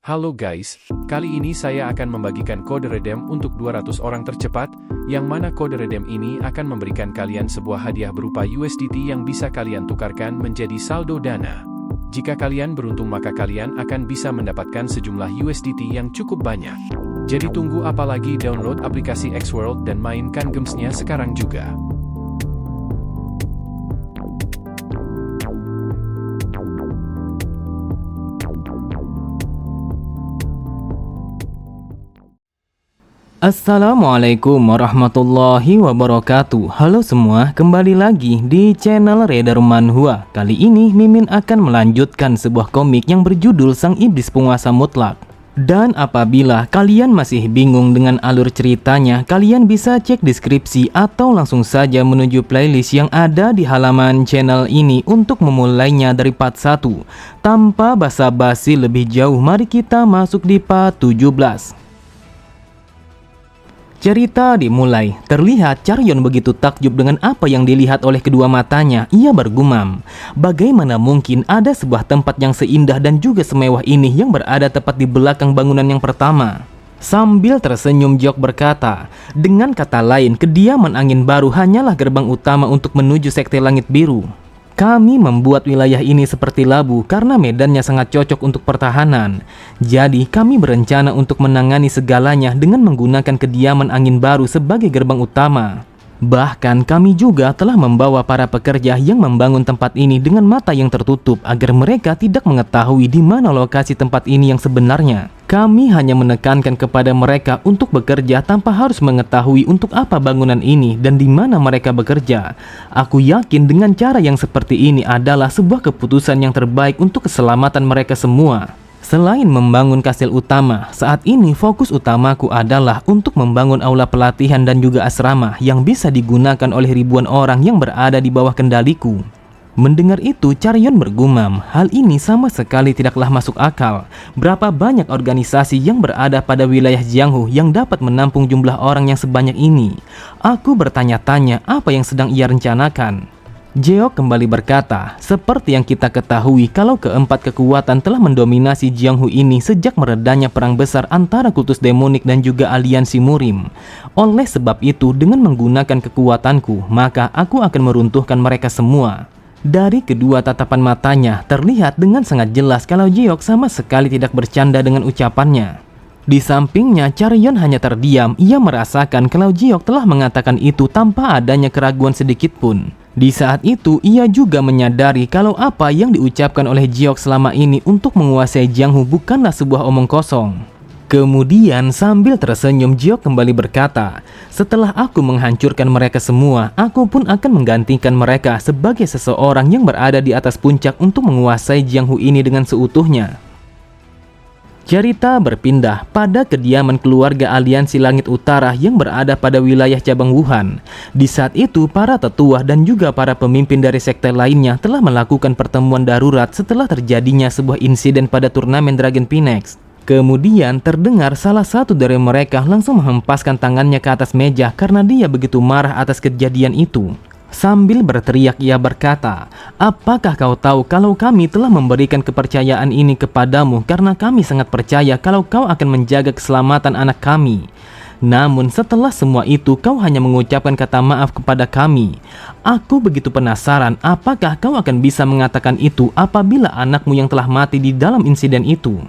Halo guys, kali ini saya akan membagikan kode redeem untuk 200 orang tercepat, yang mana kode redeem ini akan memberikan kalian sebuah hadiah berupa USDT yang bisa kalian tukarkan menjadi saldo Dana. Jika kalian beruntung maka kalian akan bisa mendapatkan sejumlah USDT yang cukup banyak. Jadi tunggu apa lagi, download aplikasi Xworld dan mainkan gamesnya sekarang juga. Assalamualaikum warahmatullahi wabarakatuh. Halo semua, kembali lagi di channel Raider Manhwa. Kali ini Mimin akan melanjutkan sebuah komik yang berjudul Sang Iblis Penguasa Mutlak. Dan apabila kalian masih bingung dengan alur ceritanya, kalian bisa cek deskripsi atau langsung saja menuju playlist yang ada di halaman channel ini untuk memulainya dari part 1. Tanpa basa-basi lebih jauh, mari kita masuk di part 17. Cerita dimulai. Terlihat Charyon begitu takjub dengan apa yang dilihat oleh kedua matanya. Ia bergumam, bagaimana mungkin ada sebuah tempat yang seindah dan juga semewah ini yang berada tepat di belakang bangunan yang pertama. Sambil tersenyum, Jiok berkata, dengan kata lain, kediaman angin baru hanyalah gerbang utama untuk menuju sekte langit biru. Kami membuat wilayah ini seperti labu karena medannya sangat cocok untuk pertahanan. Jadi kami berencana untuk menangani segalanya dengan menggunakan kediaman angin baru sebagai gerbang utama. Bahkan kami juga telah membawa para pekerja yang membangun tempat ini dengan mata yang tertutup agar mereka tidak mengetahui di mana lokasi tempat ini yang sebenarnya. Kami hanya menekankan kepada mereka untuk bekerja tanpa harus mengetahui untuk apa bangunan ini dan di mana mereka bekerja. Aku yakin dengan cara yang seperti ini adalah sebuah keputusan yang terbaik untuk keselamatan mereka semua. Selain membangun kastil utama, saat ini fokus utamaku adalah untuk membangun aula pelatihan dan juga asrama yang bisa digunakan oleh ribuan orang yang berada di bawah kendaliku. Mendengar itu, Charyon bergumam, hal ini sama sekali tidaklah masuk akal. Berapa banyak organisasi yang berada pada wilayah Jianghu yang dapat menampung jumlah orang yang sebanyak ini? Aku bertanya-tanya apa yang sedang ia rencanakan. Jeok kembali berkata, seperti yang kita ketahui kalau keempat kekuatan telah mendominasi Jianghu ini sejak meredanya perang besar antara kultus demonik dan juga aliansi Murim. Oleh sebab itu, dengan menggunakan kekuatanku, maka aku akan meruntuhkan mereka semua. Dari kedua tatapan matanya, terlihat dengan sangat jelas kalau Jeok sama sekali tidak bercanda dengan ucapannya. Di sampingnya, Charyon hanya terdiam. Ia merasakan kalau Jeok telah mengatakan itu tanpa adanya keraguan sedikit pun. Di saat itu, ia juga menyadari kalau apa yang diucapkan oleh Jeok selama ini untuk menguasai Jianghu bukanlah sebuah omong kosong. Kemudian sambil tersenyum, Jeok kembali berkata, setelah aku menghancurkan mereka semua, aku pun akan menggantikan mereka sebagai seseorang yang berada di atas puncak untuk menguasai Jianghu ini dengan seutuhnya. Cerita berpindah pada kediaman keluarga aliansi Langit Utara yang berada pada wilayah cabang Wuhan. Di saat itu, para tetua dan juga para pemimpin dari sekte lainnya telah melakukan pertemuan darurat setelah terjadinya sebuah insiden pada turnamen Dragon Phoenix. Kemudian terdengar salah satu dari mereka langsung menghempaskan tangannya ke atas meja karena dia begitu marah atas kejadian itu. Sambil berteriak ia berkata, apakah kau tahu kalau kami telah memberikan kepercayaan ini kepadamu karena kami sangat percaya kalau kau akan menjaga keselamatan anak kami. Namun setelah semua itu kau hanya mengucapkan kata maaf kepada kami. Aku begitu penasaran apakah kau akan bisa mengatakan itu apabila anakmu yang telah mati di dalam insiden itu.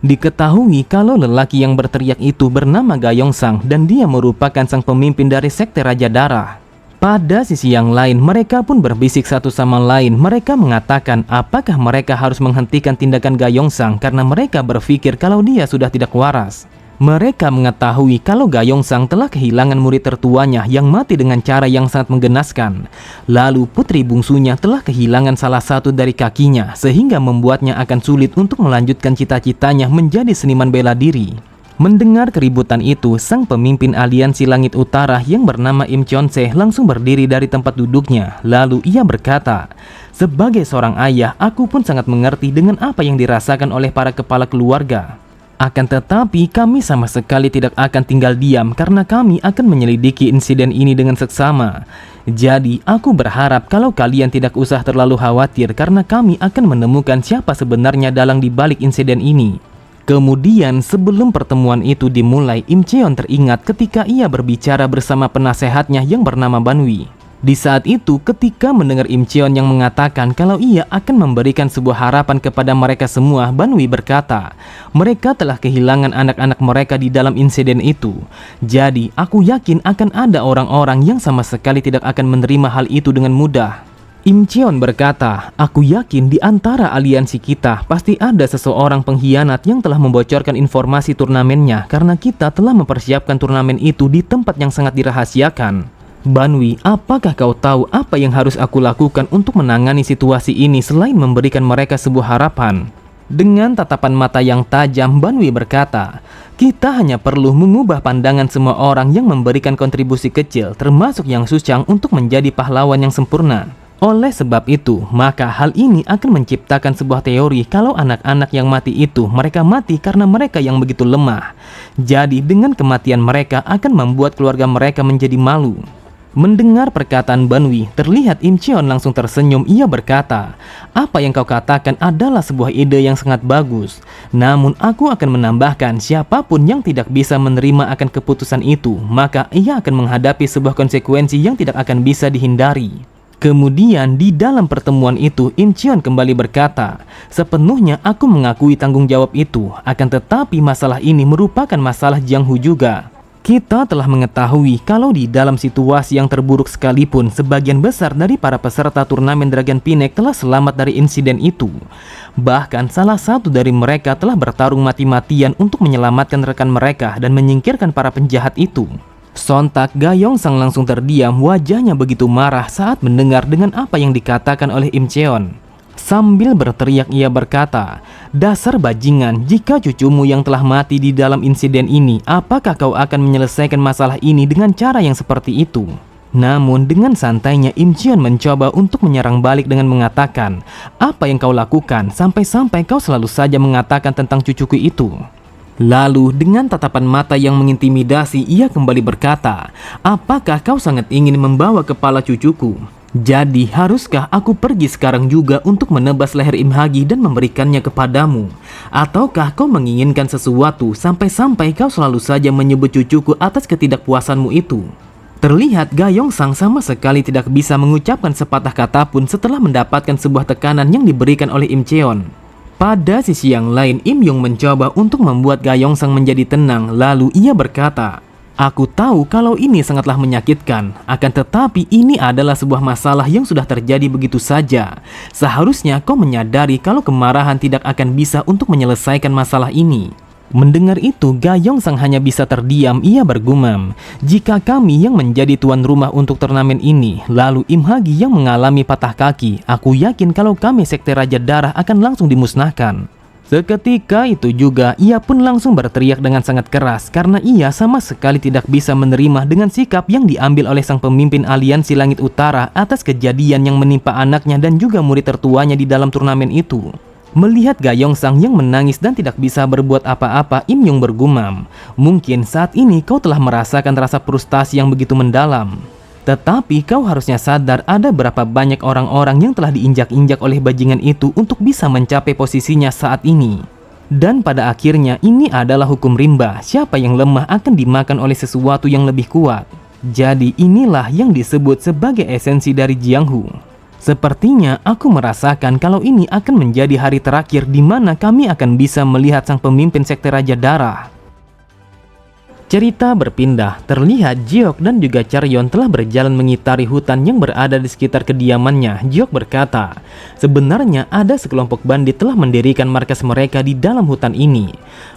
Diketahui kalau lelaki yang berteriak itu bernama Gayongsang dan dia merupakan sang pemimpin dari sekte Raja Darah. Pada sisi yang lain, mereka pun berbisik satu sama lain. Mereka mengatakan apakah mereka harus menghentikan tindakan Gayongsang karena mereka berpikir kalau dia sudah tidak waras. Mereka mengetahui kalau Gayongsang telah kehilangan murid tertuanya yang mati dengan cara yang sangat menggenaskan. Lalu putri bungsunya telah kehilangan salah satu dari kakinya sehingga membuatnya akan sulit untuk melanjutkan cita-citanya menjadi seniman bela diri. Mendengar keributan itu, sang pemimpin aliansi Langit Utara yang bernama Im Chonse langsung berdiri dari tempat duduknya. Lalu ia berkata, sebagai seorang ayah, aku pun sangat mengerti dengan apa yang dirasakan oleh para kepala keluarga. Akan tetapi kami sama sekali tidak akan tinggal diam karena kami akan menyelidiki insiden ini dengan seksama. Jadi aku berharap kalau kalian tidak usah terlalu khawatir karena kami akan menemukan siapa sebenarnya dalang di balik insiden ini. Kemudian sebelum pertemuan itu dimulai, Im Cheon teringat ketika ia berbicara bersama penasehatnya yang bernama Banwi. Di saat itu ketika mendengar Im Cheon yang mengatakan kalau ia akan memberikan sebuah harapan kepada mereka semua, Banwi berkata, mereka telah kehilangan anak-anak mereka di dalam insiden itu. Jadi aku yakin akan ada orang-orang yang sama sekali tidak akan menerima hal itu dengan mudah. Im Cheon berkata, aku yakin di antara aliansi kita pasti ada seseorang pengkhianat yang telah membocorkan informasi turnamennya karena kita telah mempersiapkan turnamen itu di tempat yang sangat dirahasiakan. Banwi, apakah kau tahu apa yang harus aku lakukan untuk menangani situasi ini selain memberikan mereka sebuah harapan? Dengan tatapan mata yang tajam, Banwi berkata, kita hanya perlu mengubah pandangan semua orang yang memberikan kontribusi kecil, termasuk yang Suchang, untuk menjadi pahlawan yang sempurna. Oleh sebab itu, maka hal ini akan menciptakan sebuah teori kalau anak-anak yang mati itu mereka mati karena mereka yang begitu lemah. Jadi dengan kematian mereka akan membuat keluarga mereka menjadi malu. Mendengar perkataan Banwi, terlihat Im Cheon langsung tersenyum. Ia berkata, apa yang kau katakan adalah sebuah ide yang sangat bagus. Namun aku akan menambahkan, siapapun yang tidak bisa menerima akan keputusan itu, maka ia akan menghadapi sebuah konsekuensi yang tidak akan bisa dihindari. Kemudian di dalam pertemuan itu, Im Cheon kembali berkata, sepenuhnya aku mengakui tanggung jawab itu, akan tetapi masalah ini merupakan masalah Jianghu juga. Kita telah mengetahui kalau di dalam situasi yang terburuk sekalipun, sebagian besar dari para peserta turnamen Dragon Pinnacle telah selamat dari insiden itu. Bahkan salah satu dari mereka telah bertarung mati-matian untuk menyelamatkan rekan mereka dan menyingkirkan para penjahat itu. Sontak Ga Yongsang langsung terdiam, wajahnya begitu marah saat mendengar dengan apa yang dikatakan oleh Im Cheon. Sambil berteriak ia berkata, dasar bajingan, jika cucumu yang telah mati di dalam insiden ini, apakah kau akan menyelesaikan masalah ini dengan cara yang seperti itu? Namun dengan santainya Im Cheon mencoba untuk menyerang balik dengan mengatakan, apa yang kau lakukan sampai-sampai kau selalu saja mengatakan tentang cucuku itu? Lalu dengan tatapan mata yang mengintimidasi ia kembali berkata, apakah kau sangat ingin membawa kepala cucuku? Jadi haruskah aku pergi sekarang juga untuk menebas leher Im Hagi dan memberikannya kepadamu? Ataukah kau menginginkan sesuatu sampai-sampai kau selalu saja menyebut cucuku atas ketidakpuasanmu itu? Terlihat Ga Yongsang sama sekali tidak bisa mengucapkan sepatah kata pun setelah mendapatkan sebuah tekanan yang diberikan oleh Im Cheon. Pada sisi yang lain, Im Yung mencoba untuk membuat Ga Yongsang menjadi tenang, lalu ia berkata, aku tahu kalau ini sangatlah menyakitkan, akan tetapi ini adalah sebuah masalah yang sudah terjadi begitu saja. Seharusnya kau menyadari kalau kemarahan tidak akan bisa untuk menyelesaikan masalah ini. Mendengar itu, Ga Yongsang hanya bisa terdiam. Ia bergumam, jika kami yang menjadi tuan rumah untuk turnamen ini, lalu Im Hagi yang mengalami patah kaki, aku yakin kalau kami Sekte Raja Darah akan langsung dimusnahkan. Seketika itu juga, ia pun langsung berteriak dengan sangat keras karena ia sama sekali tidak bisa menerima dengan sikap yang diambil oleh sang pemimpin aliansi Langit Utara atas kejadian yang menimpa anaknya dan juga murid tertuanya di dalam turnamen itu. Melihat Ga Yongsang yang menangis dan tidak bisa berbuat apa-apa, Im Yung bergumam, mungkin saat ini kau telah merasakan rasa frustasi yang begitu mendalam. Tetapi kau harusnya sadar ada berapa banyak orang-orang yang telah diinjak-injak oleh bajingan itu untuk bisa mencapai posisinya saat ini. Dan pada akhirnya ini adalah hukum rimba, siapa yang lemah akan dimakan oleh sesuatu yang lebih kuat. Jadi inilah yang disebut sebagai esensi dari Jianghu. Sepertinya aku merasakan kalau ini akan menjadi hari terakhir di mana kami akan bisa melihat sang pemimpin Sekte Raja Darah. Cerita berpindah, terlihat Jiok dan juga Charyeon telah berjalan mengitari hutan yang berada di sekitar kediamannya. Jiok berkata, sebenarnya ada sekelompok bandit telah mendirikan markas mereka di dalam hutan ini.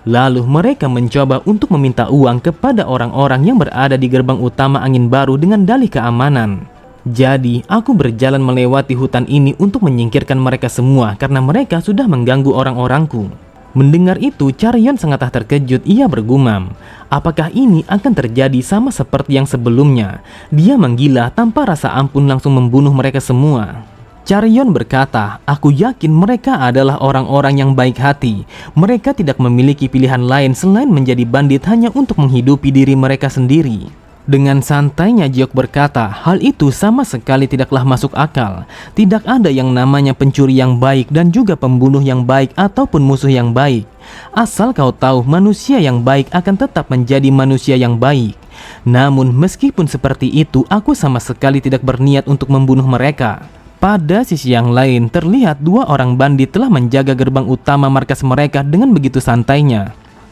Lalu mereka mencoba untuk meminta uang kepada orang-orang yang berada di gerbang utama angin baru dengan dalih keamanan. Jadi, aku berjalan melewati hutan ini untuk menyingkirkan mereka semua karena mereka sudah mengganggu orang-orangku. Mendengar itu, Charyeon sangatlah terkejut. Ia bergumam, apakah ini akan terjadi sama seperti yang sebelumnya? Dia menggila tanpa rasa ampun langsung membunuh mereka semua. Charyeon berkata, aku yakin mereka adalah orang-orang yang baik hati. Mereka tidak memiliki pilihan lain selain menjadi bandit hanya untuk menghidupi diri mereka sendiri. Dengan santainya Jiok berkata, hal itu sama sekali tidaklah masuk akal. Tidak ada yang namanya pencuri yang baik dan juga pembunuh yang baik ataupun musuh yang baik. Asal kau tahu, manusia yang baik akan tetap menjadi manusia yang baik. Namun meskipun seperti itu, aku sama sekali tidak berniat untuk membunuh mereka. Pada sisi yang lain, terlihat dua orang bandit telah menjaga gerbang utama markas mereka dengan begitu santainya.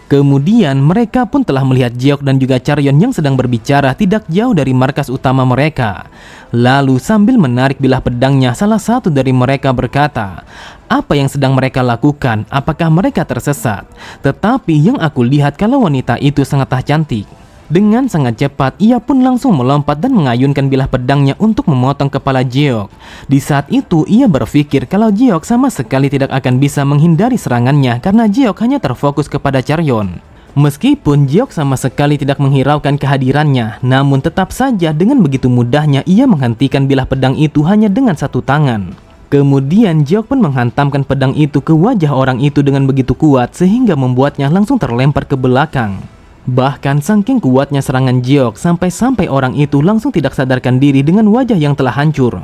Kemudian mereka pun telah melihat Jiok dan juga Charyon yang sedang berbicara tidak jauh dari markas utama mereka. Lalu sambil menarik bilah pedangnya, salah satu dari mereka berkata, "Apa yang sedang mereka lakukan? Apakah mereka tersesat?" Tetapi yang aku lihat kalau wanita itu sangatlah cantik. Dengan sangat cepat, ia pun langsung melompat dan mengayunkan bilah pedangnya untuk memotong kepala Jiok. Di saat itu, ia berpikir kalau Jiok sama sekali tidak akan bisa menghindari serangannya karena Jiok hanya terfokus kepada Charyon. Meskipun Jiok sama sekali tidak menghiraukan kehadirannya, namun tetap saja dengan begitu mudahnya ia menghentikan bilah pedang itu hanya dengan satu tangan. Kemudian Jiok pun menghantamkan pedang itu ke wajah orang itu dengan begitu kuat sehingga membuatnya langsung terlempar ke belakang. Bahkan saking kuatnya serangan Jiok sampai-sampai orang itu langsung tidak sadarkan diri dengan wajah yang telah hancur.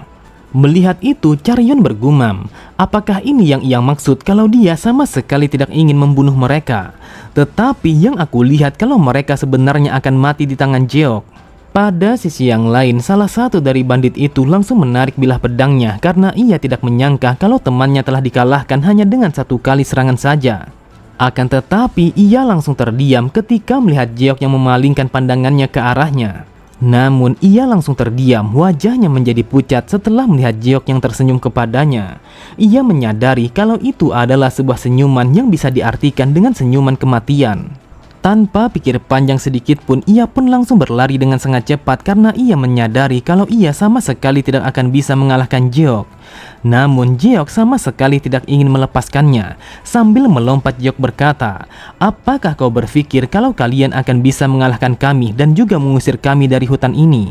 Melihat itu, Charyon bergumam, apakah ini yang ia maksud kalau dia sama sekali tidak ingin membunuh mereka? Tetapi yang aku lihat kalau mereka sebenarnya akan mati di tangan Jiok. Pada sisi yang lain, salah satu dari bandit itu langsung menarik bilah pedangnya karena ia tidak menyangka kalau temannya telah dikalahkan hanya dengan satu kali serangan saja. Akan tetapi ia langsung terdiam ketika melihat Jiok yang memalingkan pandangannya ke arahnya. Namun ia langsung terdiam, wajahnya menjadi pucat setelah melihat Jiok yang tersenyum kepadanya. Ia menyadari kalau itu adalah sebuah senyuman yang bisa diartikan dengan senyuman kematian. Tanpa pikir panjang sedikit pun, ia pun langsung berlari dengan sangat cepat karena ia menyadari kalau ia sama sekali tidak akan bisa mengalahkan Jiok. Namun Jiok sama sekali tidak ingin melepaskannya. Sambil melompat, Jiok berkata, "Apakah kau berpikir kalau kalian akan bisa mengalahkan kami dan juga mengusir kami dari hutan ini?"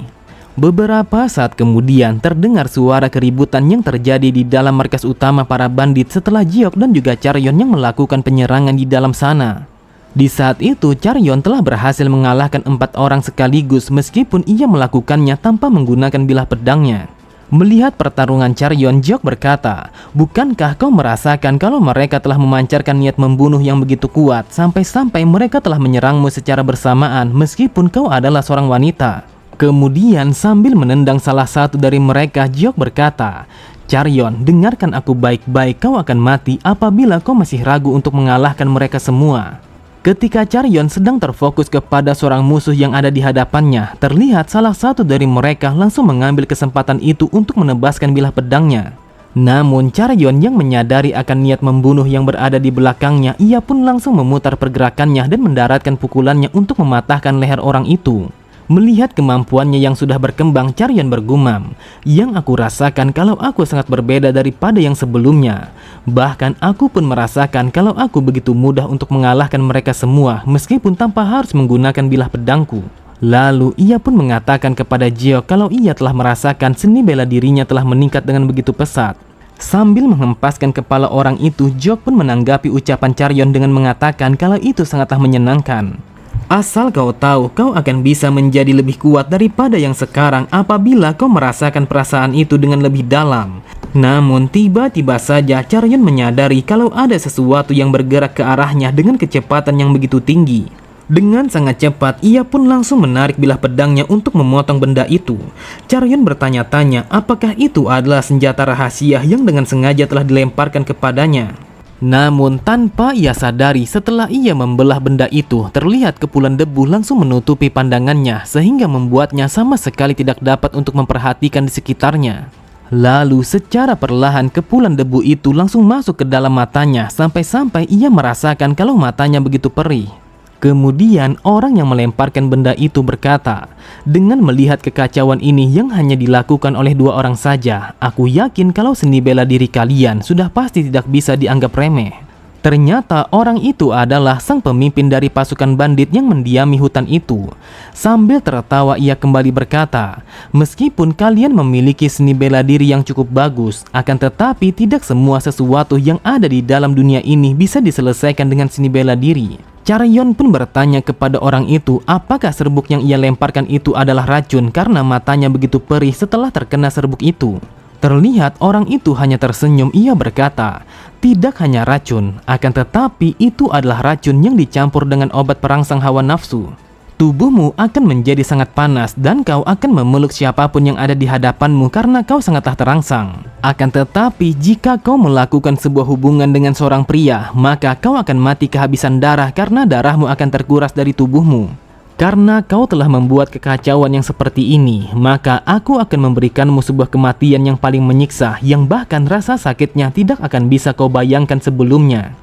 Beberapa saat kemudian terdengar suara keributan yang terjadi di dalam markas utama para bandit setelah Jiok dan juga Charyon yang melakukan penyerangan di dalam sana. Di saat itu, Charyon telah berhasil mengalahkan 4 orang sekaligus meskipun ia melakukannya tanpa menggunakan bilah pedangnya. Melihat pertarungan Charyon, Jiok berkata, "Bukankah kau merasakan kalau mereka telah memancarkan niat membunuh yang begitu kuat sampai-sampai mereka telah menyerangmu secara bersamaan meskipun kau adalah seorang wanita?" Kemudian sambil menendang salah satu dari mereka, Jiok berkata, "Charyon, dengarkan aku baik-baik, kau akan mati apabila kau masih ragu untuk mengalahkan mereka semua." Ketika Charyon sedang terfokus kepada seorang musuh yang ada di hadapannya, terlihat salah satu dari mereka langsung mengambil kesempatan itu untuk menebaskan bilah pedangnya. Namun Charyon yang menyadari akan niat membunuh yang berada di belakangnya, ia pun langsung memutar pergerakannya dan mendaratkan pukulannya untuk mematahkan leher orang itu. Melihat kemampuannya yang sudah berkembang, Charyon bergumam, "Yang aku rasakan kalau aku sangat berbeda daripada yang sebelumnya. Bahkan aku pun merasakan kalau aku begitu mudah untuk mengalahkan mereka semua meskipun tanpa harus menggunakan bilah pedangku." Lalu ia pun mengatakan kepada Jiok kalau ia telah merasakan seni bela dirinya telah meningkat dengan begitu pesat. Sambil menghempaskan kepala orang itu, Jiok pun menanggapi ucapan Charyon dengan mengatakan kalau itu sangatlah menyenangkan. "Asal kau tahu, kau akan bisa menjadi lebih kuat daripada yang sekarang apabila kau merasakan perasaan itu dengan lebih dalam." Namun tiba-tiba saja Charyon menyadari kalau ada sesuatu yang bergerak ke arahnya dengan kecepatan yang begitu tinggi. Dengan sangat cepat, ia pun langsung menarik bilah pedangnya untuk memotong benda itu. Charyon bertanya-tanya apakah itu adalah senjata rahasia yang dengan sengaja telah dilemparkan kepadanya. Namun tanpa ia sadari, setelah ia membelah benda itu, terlihat kepulan debu langsung menutupi pandangannya sehingga membuatnya sama sekali tidak dapat untuk memperhatikan di sekitarnya. Lalu secara perlahan kepulan debu itu langsung masuk ke dalam matanya sampai-sampai ia merasakan kalau matanya begitu perih. Kemudian orang yang melemparkan benda itu berkata, "Dengan melihat kekacauan ini yang hanya dilakukan oleh 2 orang saja, aku yakin kalau seni bela diri kalian sudah pasti tidak bisa dianggap remeh." Ternyata orang itu adalah sang pemimpin dari pasukan bandit yang mendiami hutan itu. Sambil tertawa ia kembali berkata, "Meskipun kalian memiliki seni bela diri yang cukup bagus, akan tetapi tidak semua sesuatu yang ada di dalam dunia ini bisa diselesaikan dengan seni bela diri. Chareyon pun bertanya kepada orang itu apakah serbuk yang ia lemparkan itu adalah racun karena matanya begitu perih setelah terkena serbuk itu. Terlihat orang itu hanya tersenyum. Ia berkata, tidak hanya racun, akan tetapi itu adalah racun yang dicampur dengan obat perangsang hawa nafsu. Tubuhmu akan menjadi sangat panas dan kau akan memeluk siapapun yang ada di hadapanmu karena kau sangatlah terangsang. Akan tetapi jika kau melakukan sebuah hubungan dengan seorang pria, maka kau akan mati kehabisan darah karena darahmu akan terkuras dari tubuhmu. Karena kau telah membuat kekacauan yang seperti ini, maka aku akan memberikanmu sebuah kematian yang paling menyiksa, yang bahkan rasa sakitnya tidak akan bisa kau bayangkan sebelumnya.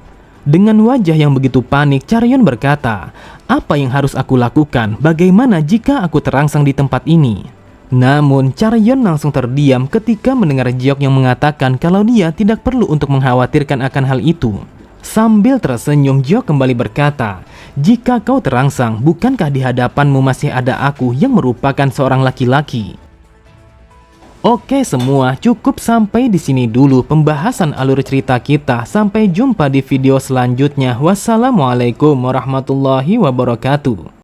Dengan wajah yang begitu panik, Chareyon berkata, apa yang harus aku lakukan? Bagaimana jika aku terangsang di tempat ini? Namun, Chareyon langsung terdiam ketika mendengar Jeok yang mengatakan kalau dia tidak perlu untuk mengkhawatirkan akan hal itu. Sambil tersenyum, Jeok kembali berkata, jika kau terangsang, bukankah di hadapanmu masih ada aku yang merupakan seorang laki-laki? Oke semua, cukup sampai di sini dulu pembahasan alur cerita kita. Sampai jumpa di video selanjutnya. Wassalamualaikum warahmatullahi wabarakatuh.